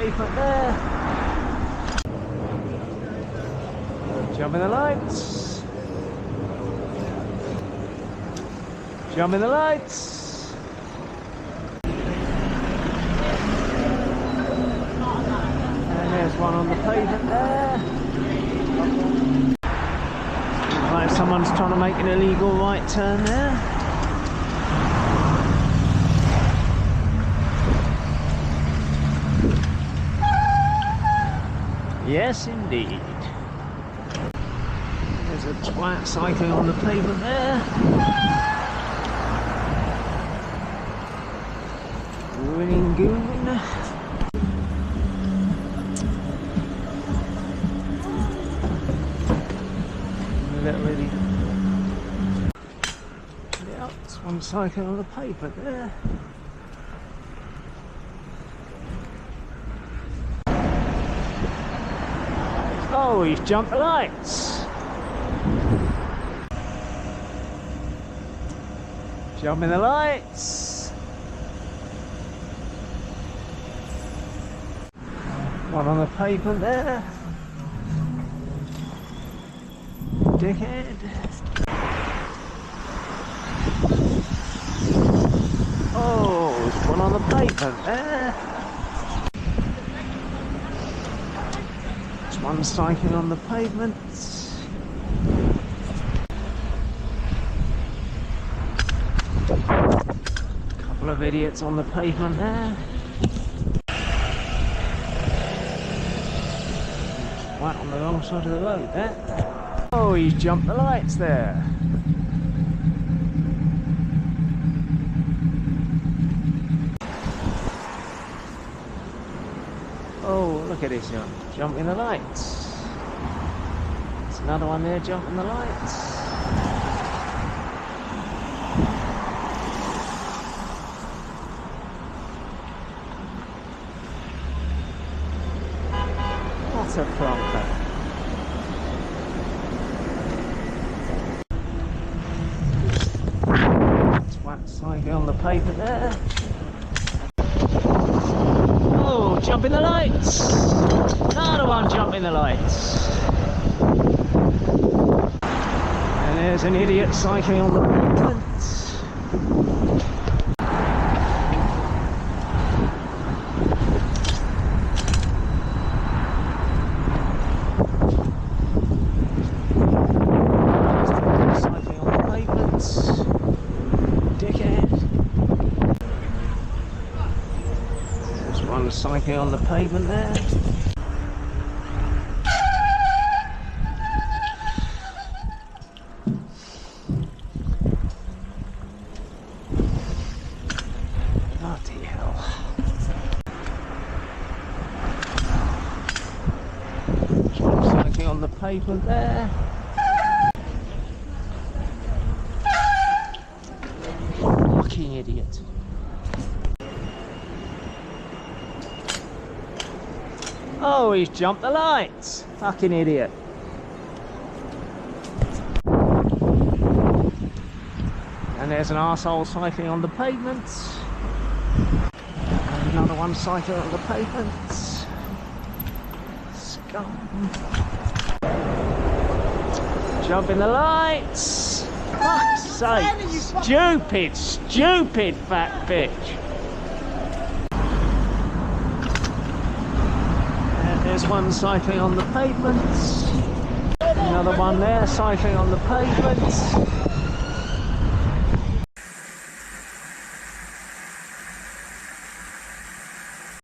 pavement there. Jump in the lights. Jump in the lights. And there's one on the pavement there. Looks like someone's trying to make an illegal right turn there. Yes, indeed. There's a twat cycling on the pavement there. Ruining goon. Really. Yeah, there's one cycling on the pavement there. Oh, he's jumped the lights. Jumping the lights. One on the pavement there. Dickhead. Oh, there's one on the pavement there. One cycling on the pavement. Couple of idiots on the pavement there. Right on the wrong side of the road there. Oh, he's jumped the lights there. Oh, look at this one, jumping the lights. There's another one there jumping the lights. What a plonker. That's one cycling on the pavement there. Oh, jumping the lights! Another one jumping the lights. And there's an idiot cycling on the pavement. Cycling on the pavement. Dickhead. One cycling on the pavement there. Bloody hell. One cycling on the pavement there. Fucking idiot. Oh, he's jumped the lights! Fucking idiot. And there's an arsehole cycling on the pavement. And another one cycling on the pavement. Scum. Jumping the lights! Fuck's sake! Stupid, stupid fat bitch! There's one cycling on the pavement. Another one there cycling on the pavement.